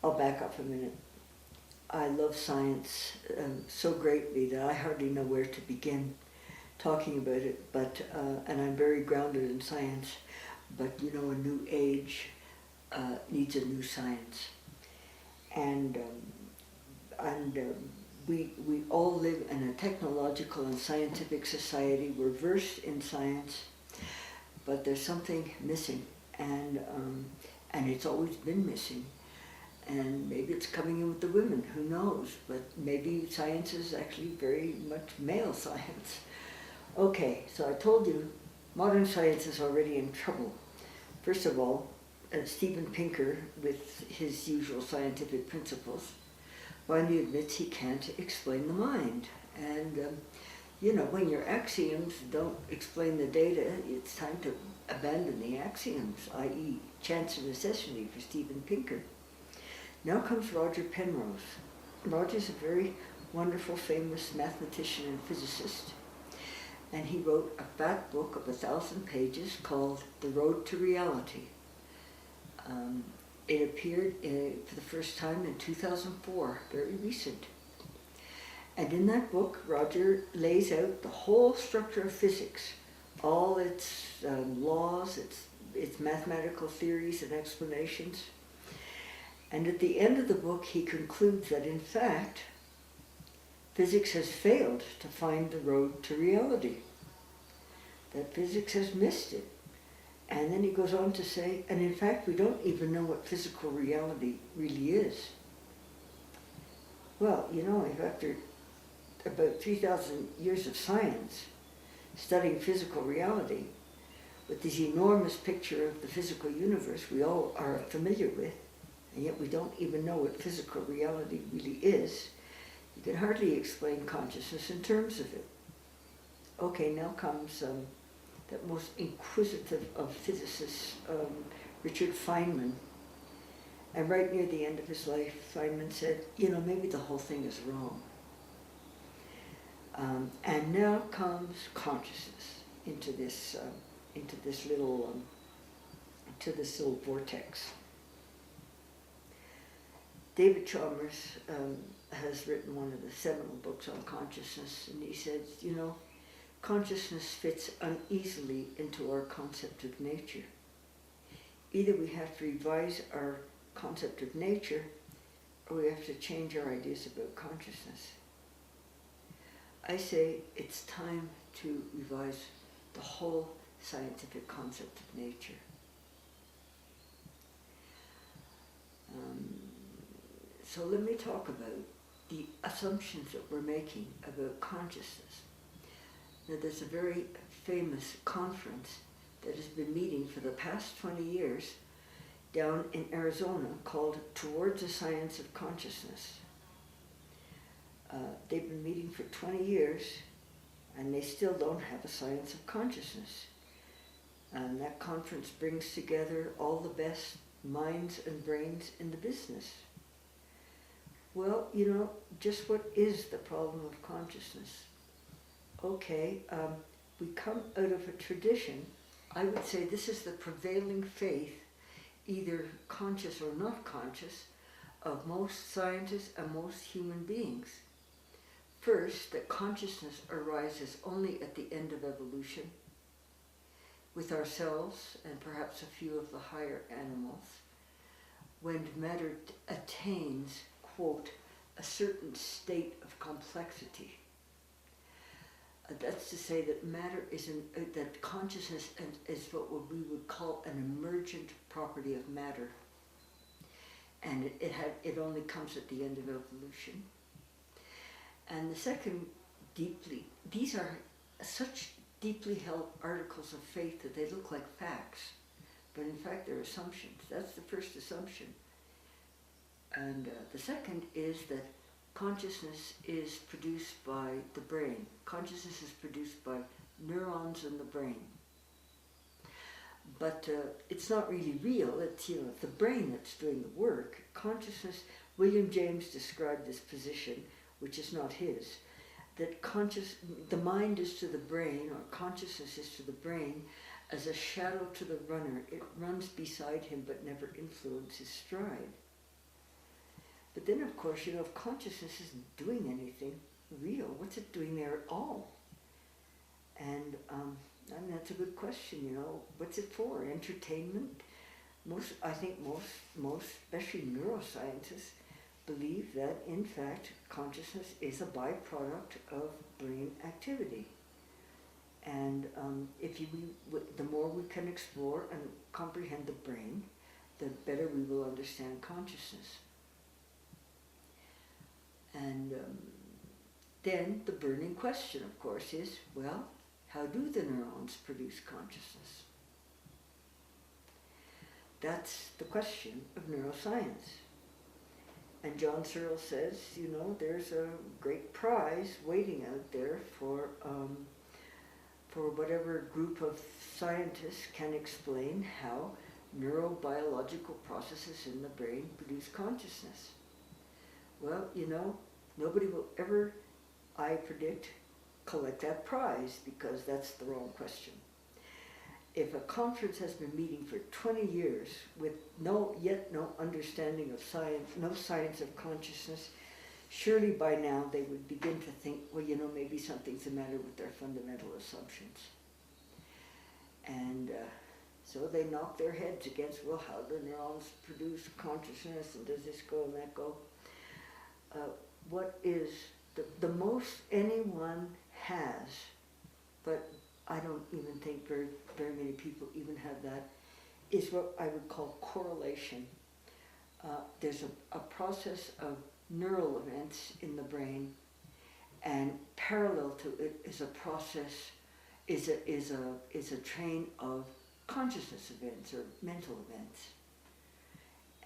I'll back up a minute. I love science so greatly that I hardly know where to begin talking about it, but and I'm very grounded in science, but you know, a new age needs a new science. And we all live in a technological and scientific society. We're versed in science, but there's something missing, and it's always been missing. And maybe it's coming in with the women, who knows? But maybe science is actually very much male science. Okay, so I told you, modern science is already in trouble. First of all, Steven Pinker, with his usual scientific principles, finally admits he can't explain the mind. And, you know, when your axioms don't explain the data, it's time to abandon the axioms, i.e. chance and necessity for Steven Pinker. Now comes Roger Penrose. Roger's a very wonderful, famous mathematician and physicist. And he wrote a fat book of 1,000 pages called The Road to Reality. It appeared for the first time in 2004, very recent. And in that book, Roger lays out the whole structure of physics, all its laws, its mathematical theories and explanations. And at the end of the book, he concludes that, in fact, physics has failed to find the road to reality, that physics has missed it. And then he goes on to say, and in fact, we don't even know what physical reality really is. Well, you know, after about 3,000 years of science studying physical reality, with this enormous picture of the physical universe we all are familiar with, and yet we don't even know what physical reality really is, you can hardly explain consciousness in terms of it. Okay, now comes that most inquisitive of physicists, Richard Feynman. And right near the end of his life, Feynman said, you know, maybe the whole thing is wrong. And now comes consciousness into this little vortex. David Chalmers has written one of the seminal books on consciousness, and he says, you know, consciousness fits uneasily into our concept of nature. Either we have to revise our concept of nature, or we have to change our ideas about consciousness. I say it's time to revise the whole scientific concept of nature. So let me talk about the assumptions that we're making about consciousness. Now, there's a very famous conference that has been meeting for the past 20 years down in Arizona called Towards a Science of Consciousness. They've been meeting for 20 years and they still don't have a science of consciousness. And that conference brings together all the best minds and brains in the business. Well, you know, just what is the problem of consciousness? Okay, we come out of a tradition. I would say this is the prevailing faith, either conscious or not conscious, of most scientists and most human beings. First, that consciousness arises only at the end of evolution, with ourselves and perhaps a few of the higher animals, when matter attains, quote, a certain state of complexity. That's to say that matter that consciousness is what we would call an emergent property of matter, and it only comes at the end of evolution. And the second, these are such deeply held articles of faith that they look like facts, but in fact they're assumptions. That's the first assumption. And the second is that consciousness is produced by the brain. Consciousness is produced by neurons in the brain. But it's not really real. It's, you know, the brain that's doing the work. Consciousness, William James described this position, which is not his, that the mind is to the brain, or consciousness is to the brain, as a shadow to the runner. It runs beside him but never influences his stride. But then, of course, if consciousness isn't doing anything real, what's it doing there at all? And that's a good question. What's it for? Entertainment? I think most, especially neuroscientists, believe that in fact consciousness is a byproduct of brain activity. And the more we can explore and comprehend the brain, the better we will understand consciousness. And then the burning question, of course, is, well, how do the neurons produce consciousness? That's the question of neuroscience. And John Searle says, there's a great prize waiting out there for whatever group of scientists can explain how neurobiological processes in the brain produce consciousness. Well, nobody will ever, I predict, collect that prize, because that's the wrong question. If a conference has been meeting for 20 years with no understanding of science, no science of consciousness, surely by now they would begin to think, well, maybe something's the matter with their fundamental assumptions. And so they knock their heads against, well, how do neurons produce consciousness, and does this go and that go? What is the most anyone has, but I don't even think very, very many people even have that, is what I would call correlation. There's a process of neural events in the brain, and parallel to it is a process, is a train of consciousness events or mental events.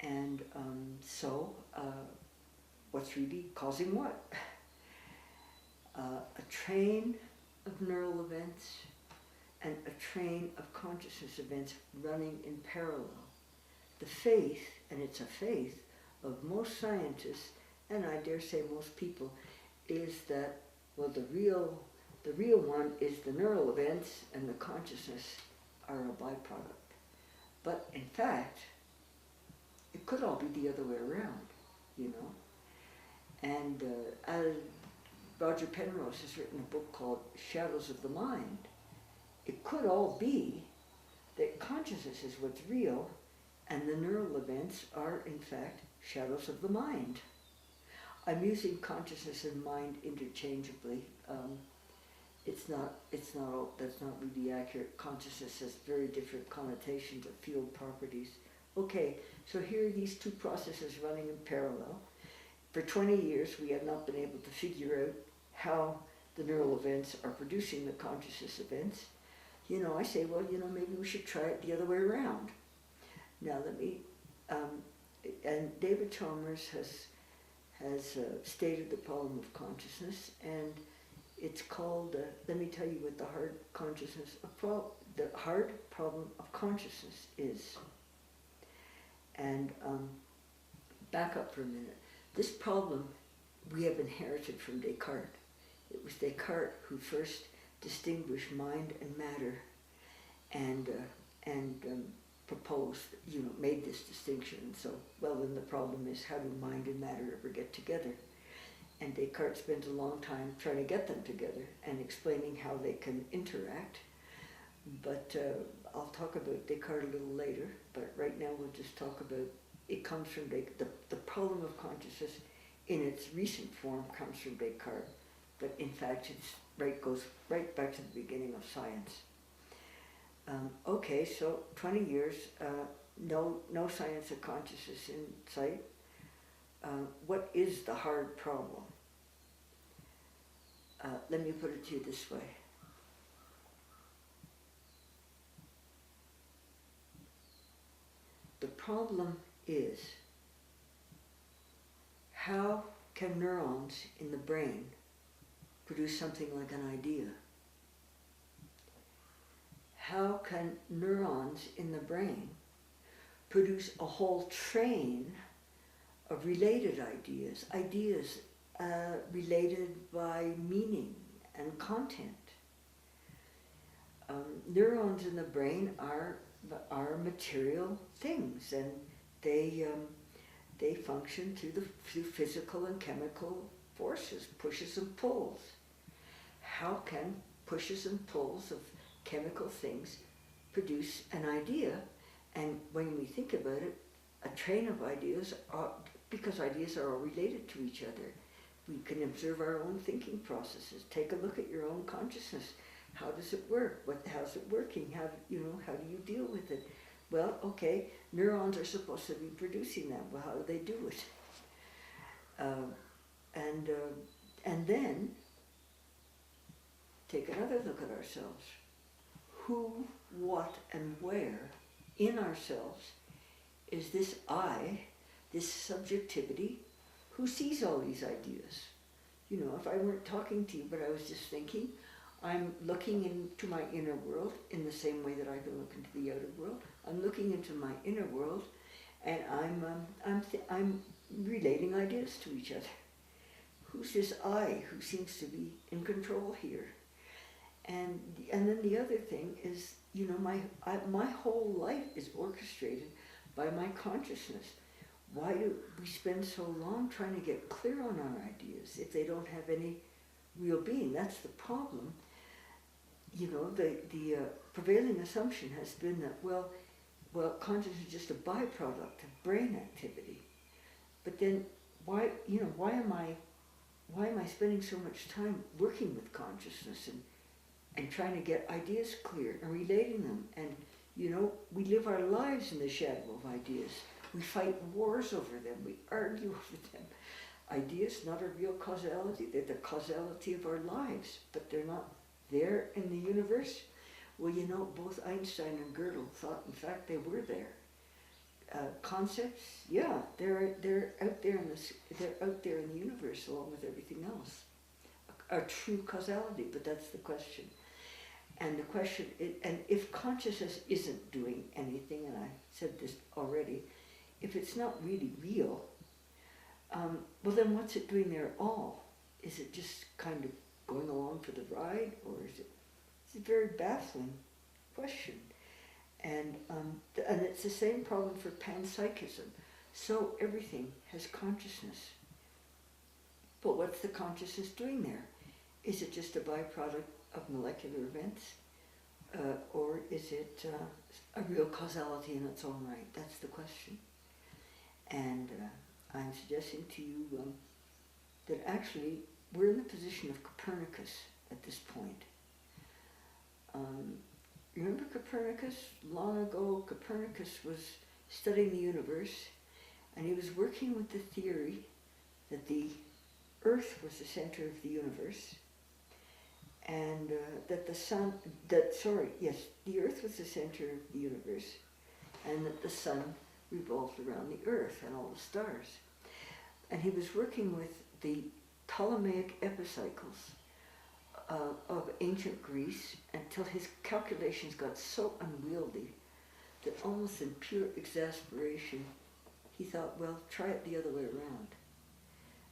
And so what's really causing what? A train of neural events and a train of consciousness events running in parallel. The faith, and it's a faith of most scientists, and I dare say most people, is that, well, the real one is the neural events, and the consciousness are a byproduct. But in fact, it could all be the other way around, And Roger Penrose has written a book called Shadows of the Mind. It could all be that consciousness is what's real, and the neural events are, in fact, shadows of the mind. I'm using consciousness and mind interchangeably. That's not really accurate. Consciousness has very different connotations of field properties. Okay, so here are these two processes running in parallel. For 20 years, we have not been able to figure out how the neural events are producing the consciousness events. I say, well, maybe we should try it the other way around. Now let me, and David Chalmers has stated the problem of consciousness, and it's called, let me tell you what the hard problem of consciousness is. And back up for a minute. This problem we have inherited from Descartes. It was Descartes who first distinguished mind and matter, and proposed, made this distinction. So, well, then the problem is, how do mind and matter ever get together? And Descartes spends a long time trying to get them together and explaining how they can interact. But I'll talk about Descartes a little later, but right now we'll just talk about, it comes from the problem of consciousness in its recent form comes from Descartes, but in fact goes right back to the beginning of science. Okay, so 20 years, no science of consciousness in sight. What is the hard problem? Let me put it to you this way. The problem is, how can neurons in the brain produce something like an idea? How can neurons in the brain produce a whole train of related ideas, related by meaning and content? Neurons in the brain are material things, and they They function through physical and chemical forces, pushes and pulls. How can pushes and pulls of chemical things produce an idea? And when we think about it, a train of ideas are, because ideas are all related to each other. We can observe our own thinking processes. Take a look at your own consciousness. How does it work? How's it working? How do you deal with it? Well, okay, neurons are supposed to be producing that. Well, how do they do it? And then take another look at ourselves. Who, what, and where in ourselves is this I, this subjectivity, who sees all these ideas? If I weren't talking to you, but I was just thinking, I'm looking into my inner world in the same way that I can look into the outer world. I'm looking into my inner world, and I'm relating ideas to each other. Who's this I who seems to be in control here? And then the other thing is, my whole life is orchestrated by my consciousness. Why do we spend so long trying to get clear on our ideas if they don't have any real being? That's the problem. The prevailing assumption has been that, well, consciousness is just a byproduct of brain activity. But then, why am I spending so much time working with consciousness and trying to get ideas clear and relating them? And we live our lives in the shadow of ideas. We fight wars over them. We argue over them. Ideas, not a real causality. They're the causality of our lives, but they're not there in the universe. Well, both Einstein and Gödel thought, in fact, they were there. Concepts, yeah, they're out there in the universe along with everything else. A true causality, but that's the question. And the question is, and if consciousness isn't doing anything, and I said this already, if it's not really real, well then what's it doing there at all? Is it just kind of going along for the ride, or is it? It's a very baffling question. And it's the same problem for panpsychism. So everything has consciousness. But what's the consciousness doing there? Is it just a byproduct of molecular events? Or is it a real causality in its own right? That's the question. And I'm suggesting to you that actually we're in the position of Copernicus at this point. Remember Copernicus? Long ago, Copernicus was studying the universe, and he was working with the theory that the Earth was the center of the universe, and that the Earth was the center of the universe, and that the sun revolved around the Earth and all the stars. And he was working with the Ptolemaic epicycles of ancient Greece until his calculations got so unwieldy that almost in pure exasperation he thought, well, try it the other way around.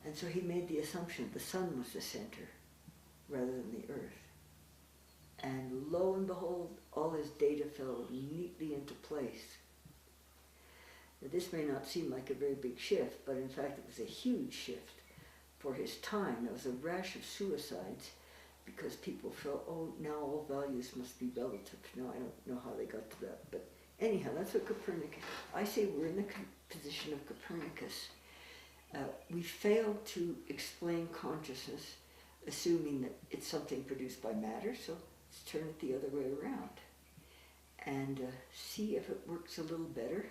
And so he made the assumption the sun was the center rather than the Earth. And lo and behold, all his data fell neatly into place. Now, this may not seem like a very big shift, but in fact it was a huge shift for his time. There was a rash of suicides because people felt, oh, now all values must be relative. No, I don't know how they got to that. But anyhow, that's what Copernicus, I say we're in the position of Copernicus. We failed to explain consciousness, assuming that it's something produced by matter, so let's turn it the other way around and see if it works a little better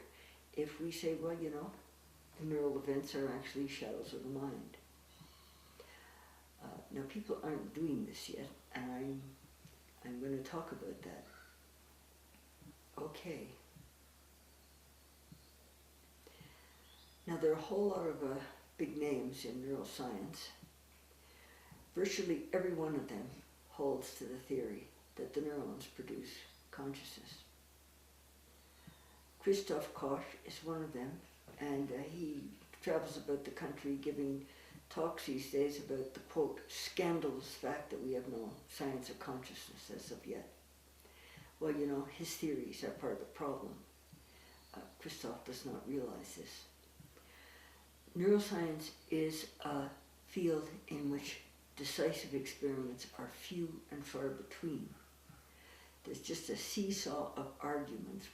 if we say, well, the neural events are actually shadows of the mind. Now, people aren't doing this yet, and I'm going to talk about that. Okay. Now, there are a whole lot of big names in neuroscience. Virtually every one of them holds to the theory that the neurons produce consciousness. Christoph Koch is one of them, and he travels about the country giving talks these days about the, quote, scandalous fact that we have no science of consciousness as of yet. Well, his theories are part of the problem. Christoph does not realize this. neuroscience is a field in which decisive experiments are few and far between. There's just a seesaw of arguments.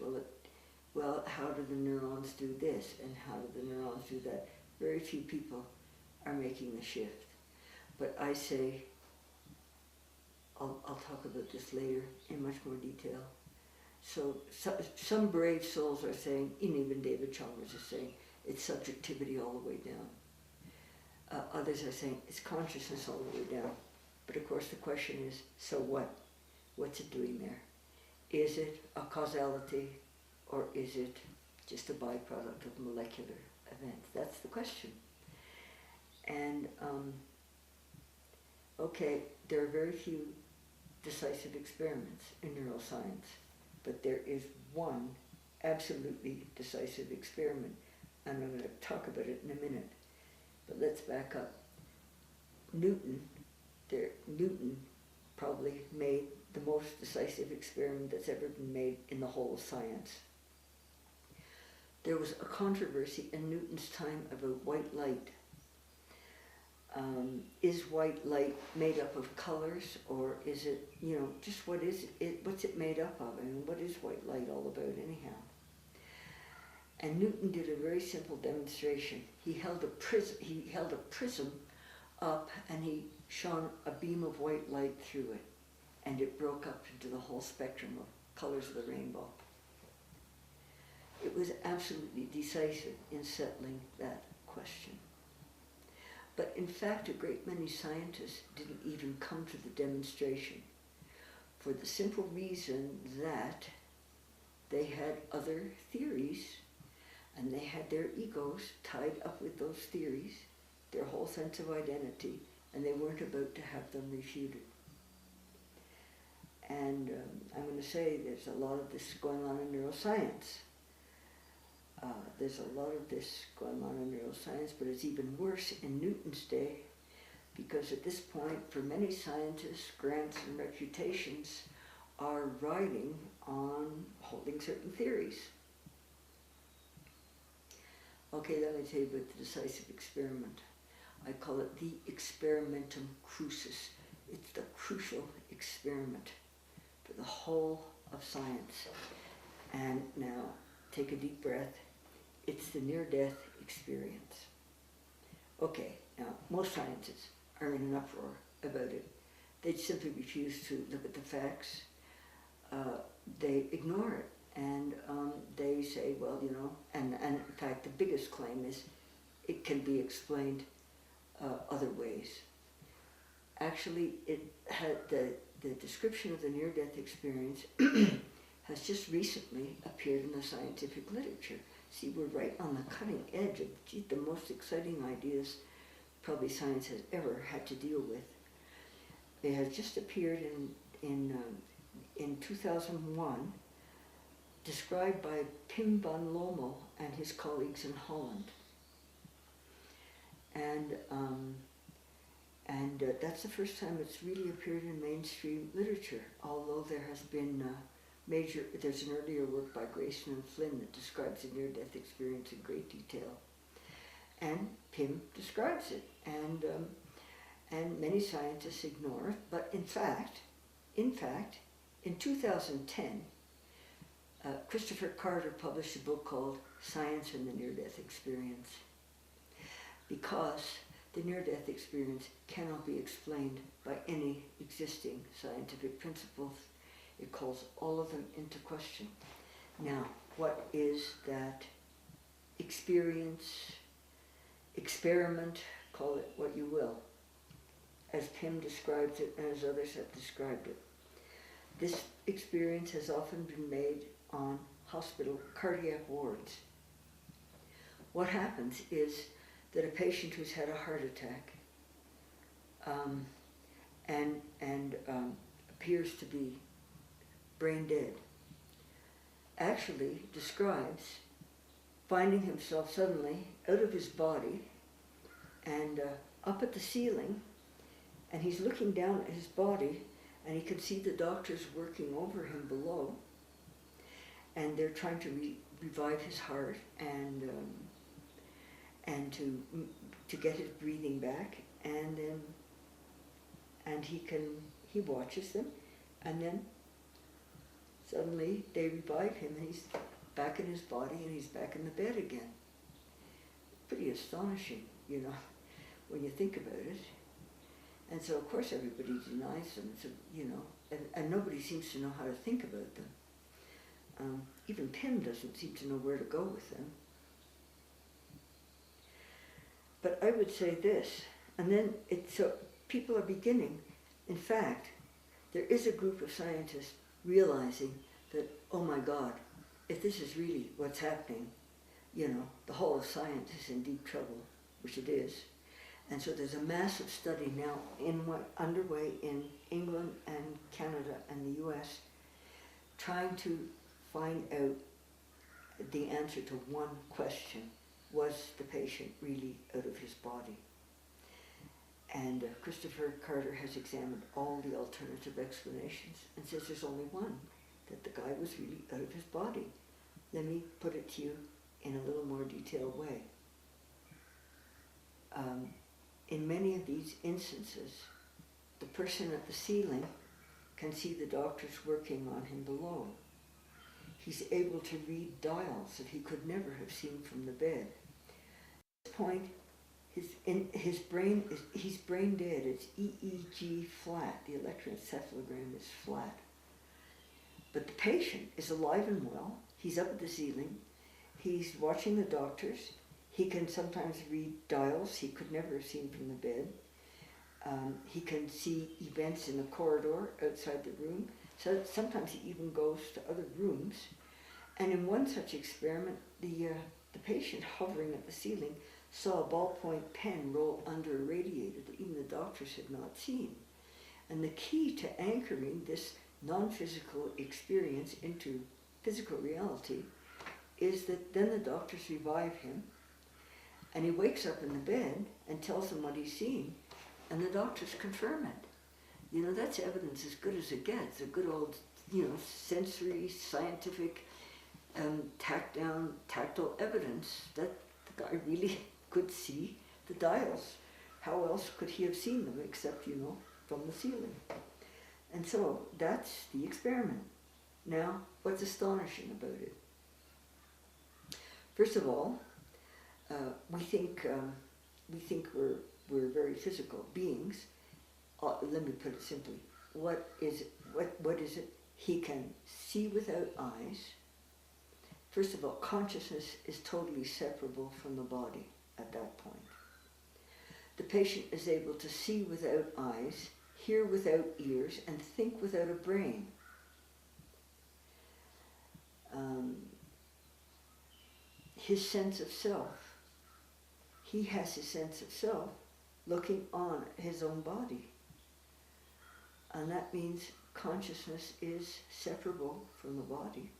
Well, how do the neurons do this and how do the neurons do that? Very few people are making the shift. But I say, I'll talk about this later in much more detail. So some brave souls are saying, and even David Chalmers is saying, it's subjectivity all the way down. Others are saying it's consciousness all the way down. But of course the question is, so what? What's it doing there? Is it a causality or is it just a byproduct of molecular events? That's the question. And okay, there are very few decisive experiments in neuroscience, but there is one absolutely decisive experiment, and I'm going to talk about it in a minute. But let's back up. Newton probably made the most decisive experiment that's ever been made in the whole of science. There was a controversy in Newton's time about white light. Is white light made up of colors, or is it, just what is it? What's it made up of? I mean, what is white light all about anyhow? And Newton did a very simple demonstration. He held a prism up, and he shone a beam of white light through it, and it broke up into the whole spectrum of colors of the rainbow. It was absolutely decisive in settling that question. But in fact, a great many scientists didn't even come to the demonstration for the simple reason that they had other theories and they had their egos tied up with those theories, their whole sense of identity, and they weren't about to have them refuted. And I'm going to say there's a lot of this going on in neuroscience. There's a lot of this going on in neuroscience, but it's even worse in Newton's day, because at this point, for many scientists, grants and reputations are riding on holding certain theories. Okay, let me tell you about the decisive experiment. I call it the experimentum crucis. It's the crucial experiment for the whole of science. And now, take a deep breath. It's the near-death experience. Okay, now most scientists are in an uproar about it. They simply refuse to look at the facts. They ignore it. And they say, well, and in fact the biggest claim is it can be explained other ways. Actually, it had the description of the near-death experience has just recently appeared in the scientific literature. See, we're right on the cutting edge of the most exciting ideas probably science has ever had to deal with. It has just appeared in 2001, described by Pim van Lommel and his colleagues in Holland. And that's the first time it's really appeared in mainstream literature, although there has been there's an earlier work by Grayson and Flynn that describes the near-death experience in great detail. And Pim describes it, and many scientists ignore it, but in fact, in 2010, Christopher Carter published a book called Science and the Near-Death Experience, because the near-death experience cannot be explained by any existing scientific principles. It calls all of them into question. Now, what is that experience, experiment, call it what you will, as Pim describes it and as others have described it? This experience has often been made on hospital cardiac wards. What happens is that a patient who's had a heart attack and appears to be brain dead actually describes finding himself suddenly out of his body and up at the ceiling, and he's looking down at his body, and he can see the doctors working over him below, and they're trying to revive his heart, and and to get his breathing back, and he watches them, and then suddenly they revive him, and he's back in his body, and he's back in the bed again. Pretty astonishing, when you think about it. And so, of course, everybody denies them. So, and nobody seems to know how to think about them. Even Pym doesn't seem to know where to go with them. But I would say this, and then so people are beginning. In fact, there is a group of scientists realizing that, oh my God, if this is really what's happening, the whole of science is in deep trouble, which it is. And so there's a massive study now underway in England and Canada and the US, trying to find out the answer to one question: was the patient really out of his body? And Christopher Carter has examined all the alternative explanations and says there's only one, that the guy was really out of his body. Let me put it to you in a little more detailed way. In many of these instances, the person at the ceiling can see the doctors working on him below. He's able to read dials that he could never have seen from the bed. At this point, he's brain dead. It's EEG flat. The electroencephalogram is flat. But the patient is alive and well. He's up at the ceiling. He's watching the doctors. He can sometimes read dials he could never have seen from the bed. He can see events in the corridor outside the room. So sometimes he even goes to other rooms. And in one such experiment, the patient hovering at the ceiling saw a ballpoint pen roll under a radiator that even the doctors had not seen. And the key to anchoring this non-physical experience into physical reality is that then the doctors revive him, and he wakes up in the bed and tells them what he's seen, and the doctors confirm it. That's evidence as good as it gets, a good old, sensory, scientific, tactile evidence that the guy really could see the dials. How else could he have seen them except, from the ceiling? And so that's the experiment. Now, what's astonishing about it? First of all, we think we're very physical beings. Let me put it simply. What is it? He can see without eyes. First of all, consciousness is totally separable from the body at that point. The patient is able to see without eyes, hear without ears, and think without a brain. His sense of self. He has his sense of self looking on his own body. And that means consciousness is separable from the body.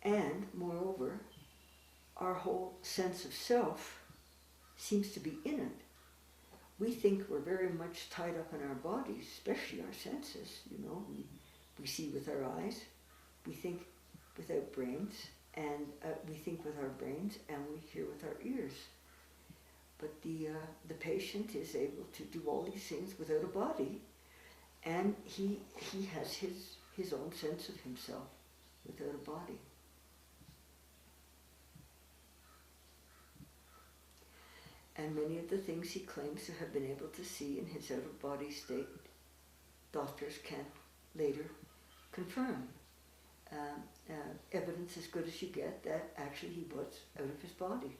And moreover, our whole sense of self seems to be in it. We think we're very much tied up in our bodies, especially our senses. We see with our eyes, we think without brains, and we think with our brains, and we hear with our ears. But the patient is able to do all these things without a body, and he has his own sense of himself without a body. And many of the things he claims to have been able to see in his out-of-body state, doctors can later confirm. Evidence as good as you get that actually he was out of his body.